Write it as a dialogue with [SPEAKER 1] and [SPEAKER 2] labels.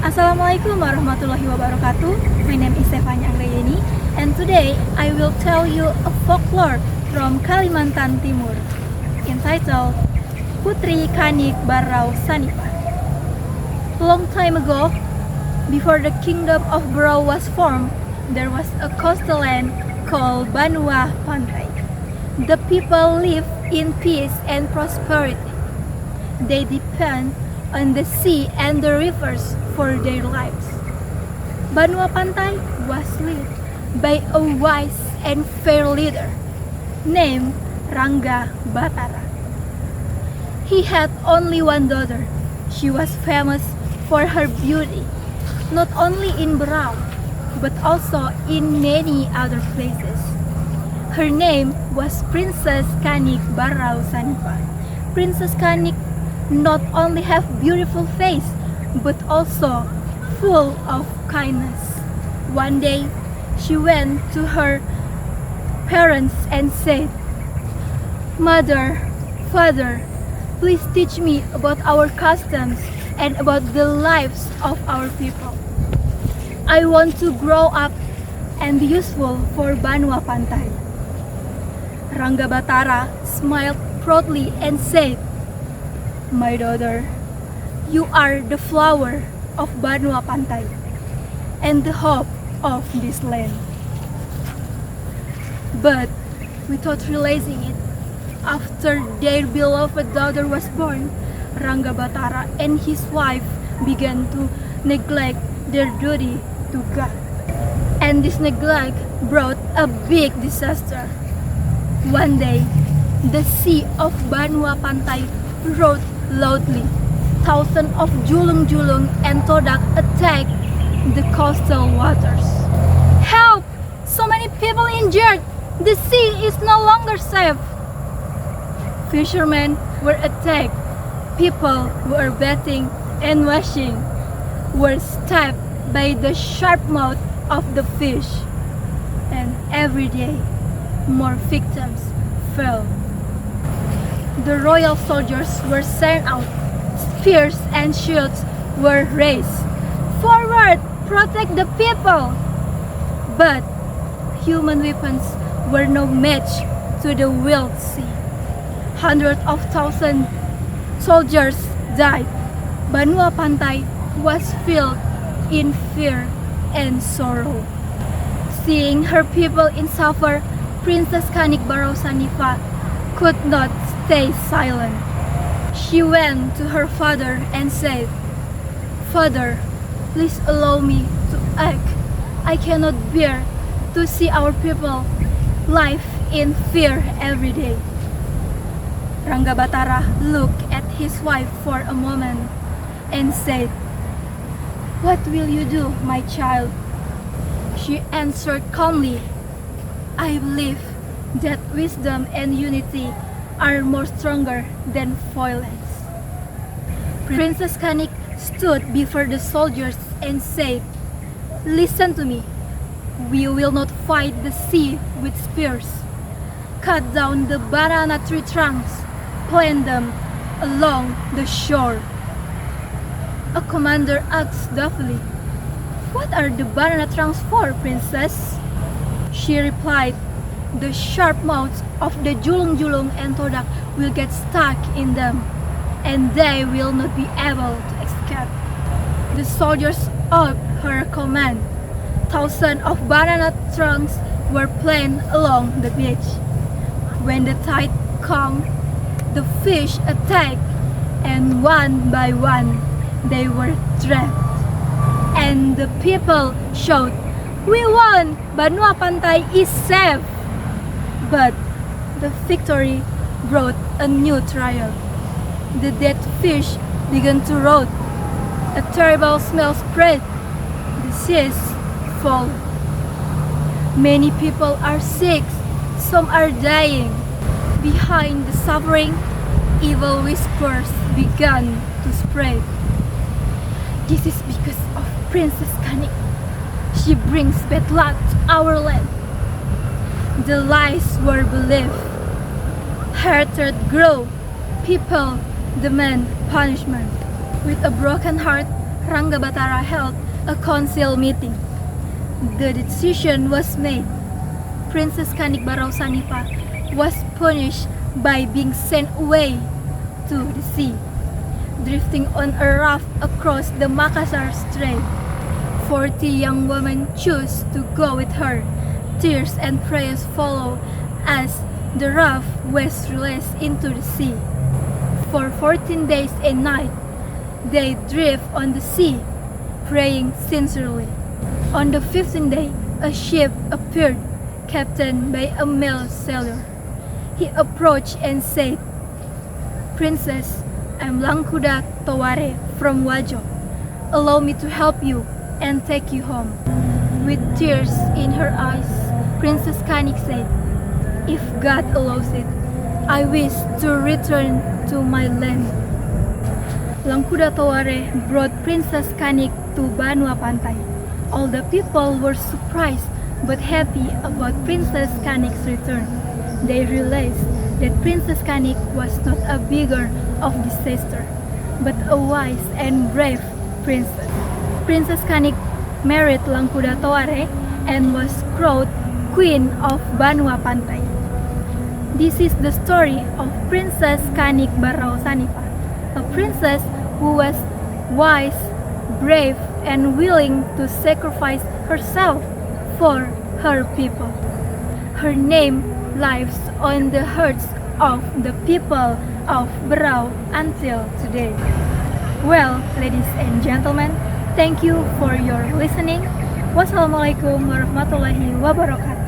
[SPEAKER 1] Assalamualaikum warahmatullahi wabarakatuh. My name is Stefania Angrayeni, and today I will tell you a folklore from Kalimantan Timur entitled Putri Kanik Barau Sanipan. Long time ago, before the kingdom of Barau was formed, there was a coastal land called Banua Pantai. The people live in peace and prosperity. They depend on the sea and the rivers for their lives. Banua Pantai was led by a wise and fair leader named Rangga Batara. He had only one daughter. She was famous for her beauty, not only in Barau, but also in many other places. Her name was Princess Kanik Barau Sanipan. Princess Kanik not only have beautiful face, but also full of kindness. One day, she went to her parents and said, "Mother, Father, please teach me about our customs and about the lives of our people. I want to grow up and be useful for Banua Pantai." Rangga Batara smiled proudly and said, "My daughter, you are the flower of Banua Pantai and the hope of this land." But without realizing it, after their beloved daughter was born, Rangga Batara and his wife began to neglect their duty to God. And this neglect brought a big disaster. One day, the sea of Banua Pantai roared loudly. Thousands of julung-julung and todak attacked the coastal waters. "Help! So many people injured! The sea is no longer safe!" Fishermen were attacked. People who were bathing and washing were stabbed by the sharp mouth of the fish. And every day, more victims fell. The royal soldiers were sent out. Spears and shields were raised. "Forward! Protect the people!" But human weapons were no match to the wild sea. Hundreds of thousands soldiers died. Banua Pantai was filled in fear and sorrow. Seeing her people in suffer, Princess Kanik Barau Sanipan could not stay silent. She went to her father and said, "Father, please allow me to act. I cannot bear to see our people live in fear every day." Rangga Batara looked at his wife for a moment and said, "What will you do, my child?" She answered calmly, "I believe that wisdom and unity are more stronger than violence." Princess Kanik stood before the soldiers and said, "Listen to me. We will not fight the sea with spears. Cut down the banana tree trunks, plant them along the shore." A commander asked doubtfully, "What are the banana trunks for, princess?" She replied, "The sharp mouths of the julung-julung and todak will get stuck in them, and they will not be able to escape." The soldiers obeyed her command. Thousands of banana trunks were planted along the beach. When the tide came, the fish attacked, and one by one they were trapped. And the people shouted, "We won! Banua Pantai is safe!" But the victory brought a new trial. The dead fish began to rot. A terrible smell spread. Disease followed. Many people are sick. Some are dying. Behind the suffering, evil whispers began to spread. "This is because of Princess Kanik. She brings bad luck to our land." The lies were believed. Hatred grew. People demand punishment. With a broken heart, Ranggabatara held a council meeting. The decision was made. Princess Kanik Barau Sanipa was punished by being sent away to the sea, drifting on a raft across the Makassar Strait. 40 young women chose to go with her. Tears and prayers follow as the raft was released into the sea. For 14 days and nights, they drift on the sea, praying sincerely. On the 15th day, a ship appeared, captained by a male sailor. He approached and said, "Princess, I'm Langkuda Taware from Wajo. Allow me to help you and take you home." With tears in her eyes, Princess Kanik said, "If God allows it, I wish to return to my land." Langkuda Taware brought Princess Kanik to Banua Pantai. All the people were surprised but happy about Princess Kanik's return. They realized that Princess Kanik was not a beggar of disaster, but a wise and brave princess. Princess Kanik married Langkuda Taware and was crowned Queen of Banua Pantai. This is the story of Princess Kanik Barau Sanipa, a princess who was wise, brave, and willing to sacrifice herself for her people. Her name lives on the hearts of the people of Berau until today. Well, ladies and gentlemen, thank you for your listening. Wassalamualaikum warahmatullahi wabarakatuh.